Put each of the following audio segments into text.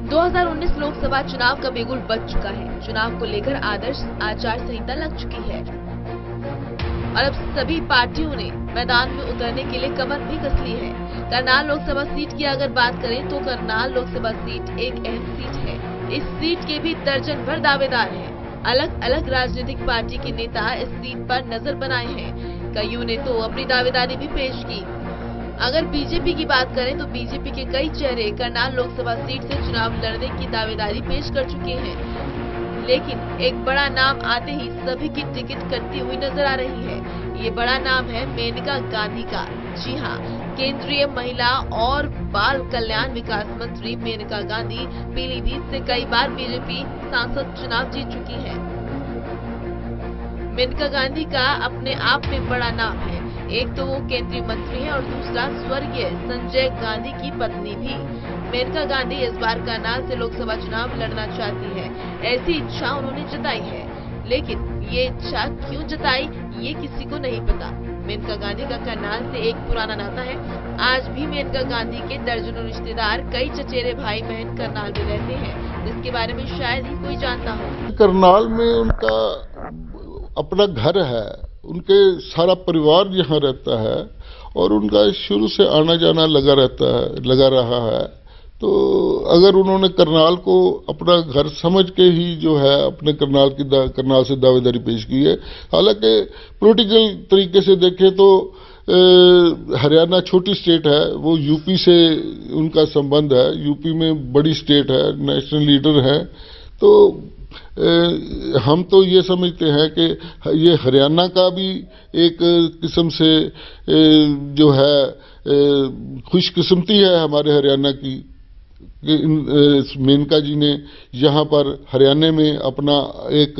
2019 लोकसभा चुनाव का बिगुल बज चुका है। चुनाव को लेकर आदर्श आचार संहिता लग चुकी है और अब सभी पार्टियों ने मैदान में उतरने के लिए कमर भी कस ली है। करनाल लोकसभा सीट की अगर बात करें तो करनाल लोकसभा सीट एक अहम सीट है। इस सीट के भी दर्जन भर दावेदार हैं। अलग अलग राजनीतिक पार्टी के नेता इस सीट पर नजर बनाए हैं। कईयों ने तो अपनी दावेदारी भी पेश की। अगर बीजेपी की बात करें तो बीजेपी के कई चेहरे करनाल लोकसभा सीट से चुनाव लड़ने की दावेदारी पेश कर चुके हैं, लेकिन एक बड़ा नाम आते ही सभी की टिकट कटती हुई नजर आ रही है। ये बड़ा नाम है मेनका गांधी का। जी हाँ, केंद्रीय महिला और बाल कल्याण विकास मंत्री मेनका गांधी पीलीभीत से कई बार बीजेपी सांसद चुनाव जीत चुकी है। मेनका गांधी का अपने आप में बड़ा नाम है। एक तो वो केंद्रीय मंत्री है और दूसरा स्वर्गीय संजय गांधी की पत्नी भी। मेनका गांधी इस बार करनाल से लोकसभा चुनाव लड़ना चाहती है, ऐसी इच्छा उन्होंने जताई है। लेकिन ये इच्छा क्यों जताई ये किसी को नहीं पता। मेनका गांधी का करनाल से एक पुराना नाता है। आज भी मेनका गांधी के दर्जनों रिश्तेदार, कई चचेरे भाई बहन करनाल में रहते हैं, जिसके बारे में शायद ही कोई जानता हो। करनाल में उनका अपना घर है, उनके सारा परिवार यहाँ रहता है और उनका शुरू से आना जाना लगा रहा है। तो अगर उन्होंने करनाल को अपना घर समझ के ही जो है अपने करनाल से दावेदारी पेश की है। हालांकि पॉलिटिकल तरीके से देखें तो हरियाणा छोटी स्टेट है, वो यूपी से उनका संबंध है, यूपी में बड़ी स्टेट है, नेशनल लीडर है। तो हम तो ये समझते हैं कि ये हरियाणा का भी एक किस्म से जो है खुशकिस्मती है हमारे हरियाणा की कि मेनका जी ने यहाँ पर हरियाणा में अपना एक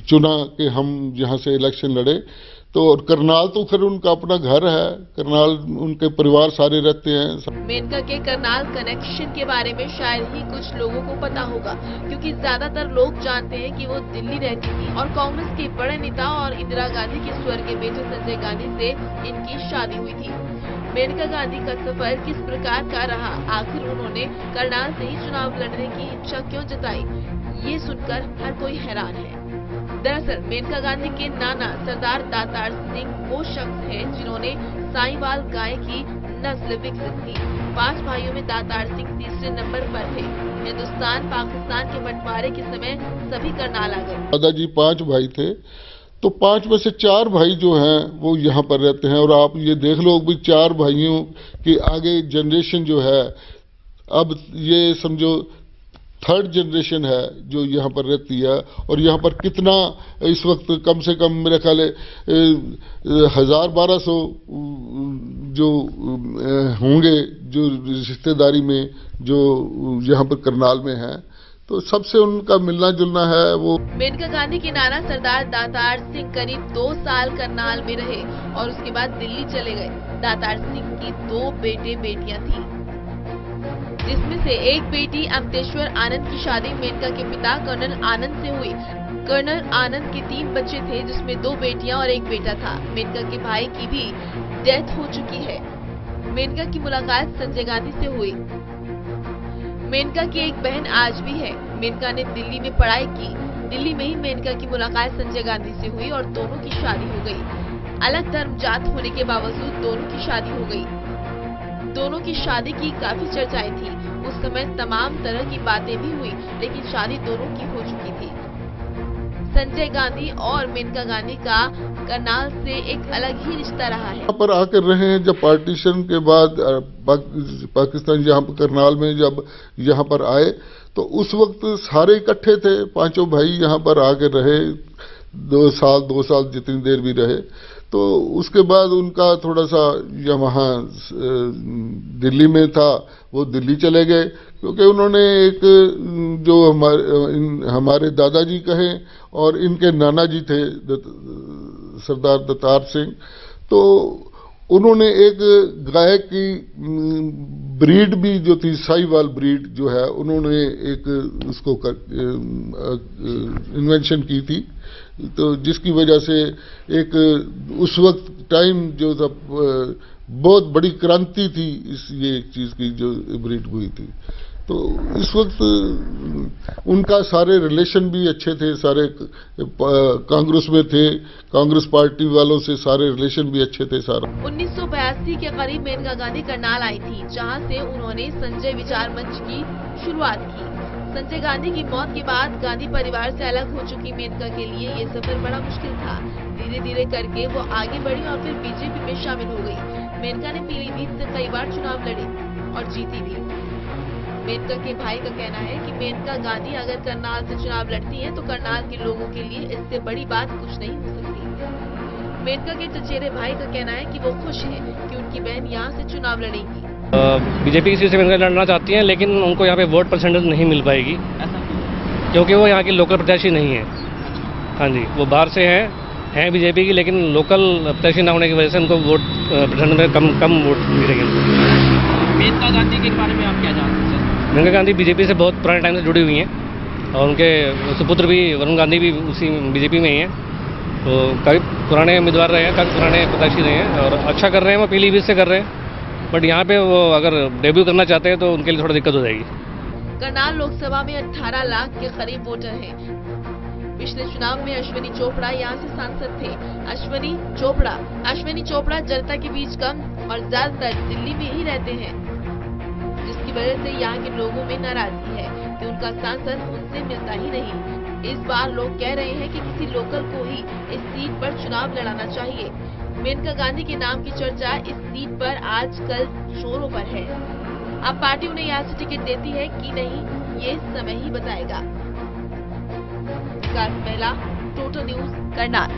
चुना कि हम यहाँ से इलेक्शन लड़े। तो और करनाल तो फिर उनका अपना घर है, करनाल उनके परिवार सारे रहते हैं। मेनका के करनाल कनेक्शन के बारे में शायद ही कुछ लोगों को पता होगा, क्योंकि ज्यादातर लोग जानते हैं कि वो दिल्ली रहती थी और कांग्रेस के बड़े नेता और इंदिरा गांधी के स्वर्गीय बेटे संजय गांधी से इनकी शादी हुई थी। मेनका गांधी का सफर किस प्रकार का रहा, आखिर उन्होंने करनाल से ही चुनाव लड़ने की इच्छा क्यों जताई, ये सुनकर हर कोई हैरान है। दरअसल मेनका गांधी के नाना सरदार दातार सिंह वो शख्स हैं जिन्होंने साहिवाल गाय की नस्ल विकसित की। 5 भाइयों में दातार सिंह तीसरे नंबर पर थे। हिंदुस्तान पाकिस्तान के बंटवारे के समय सभी करनाल आ गए। दादाजी 5 भाई थे, तो 5 में से 4 भाई जो हैं वो यहाँ पर रहते हैं। और आप ये देख लो भी 4 भाइयों के आगे जनरेशन जो है, अब ये समझो 3rd जनरेशन है जो यहाँ पर रहती है। और यहाँ पर कितना इस वक्त कम से कम मेरे ख्याल 1000-1200 जो होंगे जो रिश्तेदारी में जो यहाँ पर करनाल में है, तो सबसे उनका मिलना जुलना है। वो मेनका गांधी के नाना सरदार दातार सिंह करीब 2 साल करनाल में रहे और उसके बाद दिल्ली चले गए। दातार सिंह की 2 बेटे बेटियां थी, जिसमें से एक बेटी अमतेश्वर आनंद की शादी मेनका के पिता कर्नल आनंद से हुई। कर्नल आनंद के 3 बच्चे थे, जिसमें 2 बेटियां और 1 बेटा था। मेनका के भाई की भी डेथ हो चुकी है। मेनका की मुलाकात संजय गांधी से हुई। मेनका की एक बहन आज भी है। मेनका ने दिल्ली में पढ़ाई की। दिल्ली में ही मेनका की मुलाकात संजय गांधी से हुई और दोनों की शादी हो गई। अलग धर्म जात होने के बावजूद दोनों की शादी हो गई। दोनों की शादी की काफी चर्चाएं थी। उस समय तमाम तरह की बातें भी हुई, लेकिन शादी दोनों की हो चुकी थी। संजय गांधी और मेनका गांधी का करनाल से एक अलग ही रिश्ता रहा है। यहाँ पर आकर रहे हैं। जब पार्टीशन के बाद पाकिस्तान यहाँ पर करनाल में जब यहाँ पर आए तो उस वक्त सारे इकट्ठे थे, 5 भाई यहाँ पर आकर रहे 2 साल जितनी देर भी रहे। तो उसके बाद उनका थोड़ा सा वहाँ दिल्ली में था, वो दिल्ली चले गए, क्योंकि उन्होंने एक जो हमारे दादाजी कहे और इनके नाना जी थे सरदार दातार सिंह, तो उन्होंने एक गाय की ब्रीड भी जो थी, साहिवाल ब्रीड जो है, उन्होंने एक उसको इन्वेंशन की थी, तो जिसकी वजह से एक उस वक्त टाइम जो था बहुत बड़ी क्रांति थी ये चीज की जो ब्रीड हुई थी। तो इस वक्त उनका सारे रिलेशन भी अच्छे थे, सारे कांग्रेस में थे, कांग्रेस पार्टी वालों से सारे रिलेशन भी अच्छे थे सारा। 1982 के करीब मेनका गांधी करनाल आई थी, जहां से उन्होंने संजय विचार मंच की शुरुआत की। संजय गांधी की मौत के बाद गांधी परिवार से अलग हो चुकी मेनका के लिए ये सफर बड़ा मुश्किल था। धीरे धीरे करके वो आगे बढ़ी और फिर बीजेपी में शामिल हो गई। मेनका ने पीलीभीत से कई बार चुनाव लड़े और जीती भी। मेनका के भाई का कहना है कि मेनका गांधी अगर करनाल से चुनाव लड़ती है तो करनाल के लोगों के लिए इससे बड़ी बात कुछ नहीं हो सकती। मेनका के चचेरे भाई का कहना है कि वो खुश है कि उनकी बहन यहाँ से चुनाव लड़ेगी। बीजेपी की सीट से मेनका लड़ना चाहती हैं, लेकिन उनको यहाँ पे वोट परसेंटेज नहीं मिल पाएगी, क्योंकि वो यहाँ की लोकल प्रत्याशी नहीं है। हाँ जी, वो बाहर से हैं बीजेपी की, लेकिन लोकल प्रत्याशी न होने की वजह से उनको वोट परसेंटेज में कम वोट मिलेंगे। मेनका गांधी के बारे में आप क्या जानते हैं? मेनका गांधी बीजेपी से बहुत पुराने टाइम से जुड़ी हुई हैं और उनके सुपुत्र भी वरुण गांधी भी उसी बीजेपी में ही हैं। तो काफ़ी पुराने उम्मीदवार रहे हैं, काफ़ी पुराने प्रत्याशी रहे हैं और अच्छा कर रहे हैं। वो पीलीभीत से कर रहे हैं, बट यहाँ पे वो अगर डेब्यू करना चाहते हैं तो उनके लिए थोड़ा दिक्कत हो जाएगी। करनाल लोकसभा में 18 लाख के करीब वोटर हैं। पिछले चुनाव में अश्विनी चोपड़ा यहाँ से सांसद थे। अश्विनी चोपड़ा जनता के बीच कम और ज्यादातर दिल्ली में ही रहते हैं, जिसकी वजह से यहाँ के लोगों में नाराजगी है कि उनका सांसद उनसे मिलता ही नहीं। इस बार लोग कह रहे हैं कि किसी लोकल को ही इस सीट पर चुनाव लड़ाना चाहिए। मेनका गांधी के नाम की चर्चा इस सीट पर आजकल जोरों पर है। अब पार्टी उन्हें यहाँ से टिकट देती है कि नहीं, ये समय ही बताएगा। विकास महिला, टोटल न्यूज, करनाल।